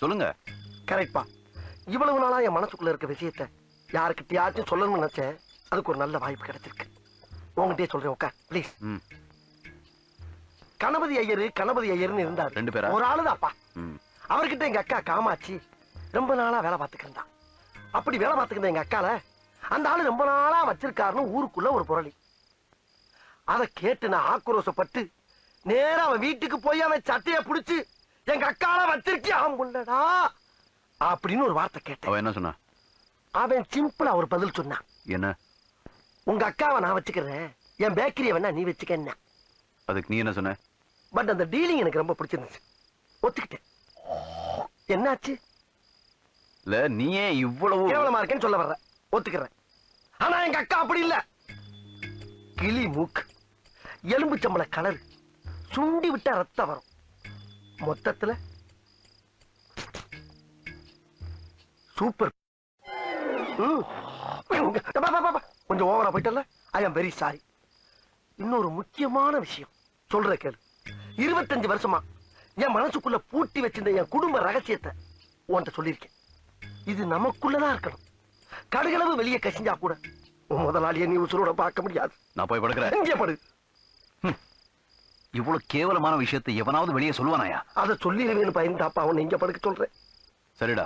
சொல்லுங்க. கரெக்ட்பா. இவ்வளவு நாளா என் மனசுக்குள்ள இருக்க விஷயத்த யாருக்கிட்டயாச்சும் சொல்லணும்னு நினைச்சேன். அதுக்கு ஒரு நல்ல வாய்ப்பு கிடைச்சிருக்கு. உங்ககிட்டயே சொல்றேன், உட்கார் ப்ளீஸ். கணபதி ஐயர்னு இருந்தாரு. 2 பேரா? ஒரு ஆளுதான்ப்பா. அவர்கிட்ட எங்க அக்கா காமாட்சி ரொம்ப நாளா வேலை பார்த்துக்கிட்டா. அப்படி வேலை பார்த்துக்கிட்ட எங்க அக்கால அந்த ஆளு ரொம்ப நாளா வச்சிருக்காருன்னு ஊருக்குள்ள ஒரு புரளி. அதை கேட்டு நான் ஆக்ரோஷப்பட்டு நேரா அவன் வீட்டுக்கு போய் அவன் சட்டையை பிடிச்சு எங்க அக்கால வச்சிருக்கியா முள்ளடா அப்படின்னு ஒரு வார்த்தை கேட்டேன். அவன் என்ன சொன்னா? அவன் சிம்பிளா ஒரு பதில் சொன்னான். என்ன? உங்க அக்காவை நான் வச்சுக்கிறேன், என் பேக்கரியை வேணா நீ வச்சுக்க. அதுக்கு நீ என்ன சொன்ன? பட் அந்த டீலிங் எனக்கு ரொம்ப பிடிச்சிருந்துச்சு, ஒத்துக்கிட்டேன். என்னாச்சு? இல்ல நீ ஏன் இவ்வளவு கேவலமா இருக்கேன்னு சொல்ல வர்ற, ஒத்துக்கிறேன். ஆனா எங்க அக்கா அப்படி இல்ல. கிளி மூக்கு, எலும்பு சம்பள கலர், சுண்டி விட்டா ரத்தம் வரும். மொத்தத்துல சூப்பர். கொஞ்சம் ஓவரா போயிட்டல. ஐ அம் வெரி சாரி. இன்னொரு முக்கியமான விஷயம் சொல்ற கேளு. 25 வருஷமா என் மனசுக்குள்ள பூட்டி வச்சிருந்த என் குடும்ப ரகசியத்தை உன்கிட்ட சொல்லியிருக்கேன். இது நமக்குள்ளதான் இருக்கணும். கடுகளவு வெளியே கசிஞ்சா கூட முதலாளியை நீ உசுரோட பார்க்க முடியாது. நான் போய் படுக்கிறேன். இங்கே படு. இவ்வளவு கேவலமான விஷயத்தை எவனாவது வெளியே சொல்லுவானாயா? அதை சொல்லிடுவேன்னு பயந்தாப்பா உன்னை இங்க படுக்க சொல்றேன். சரிடா.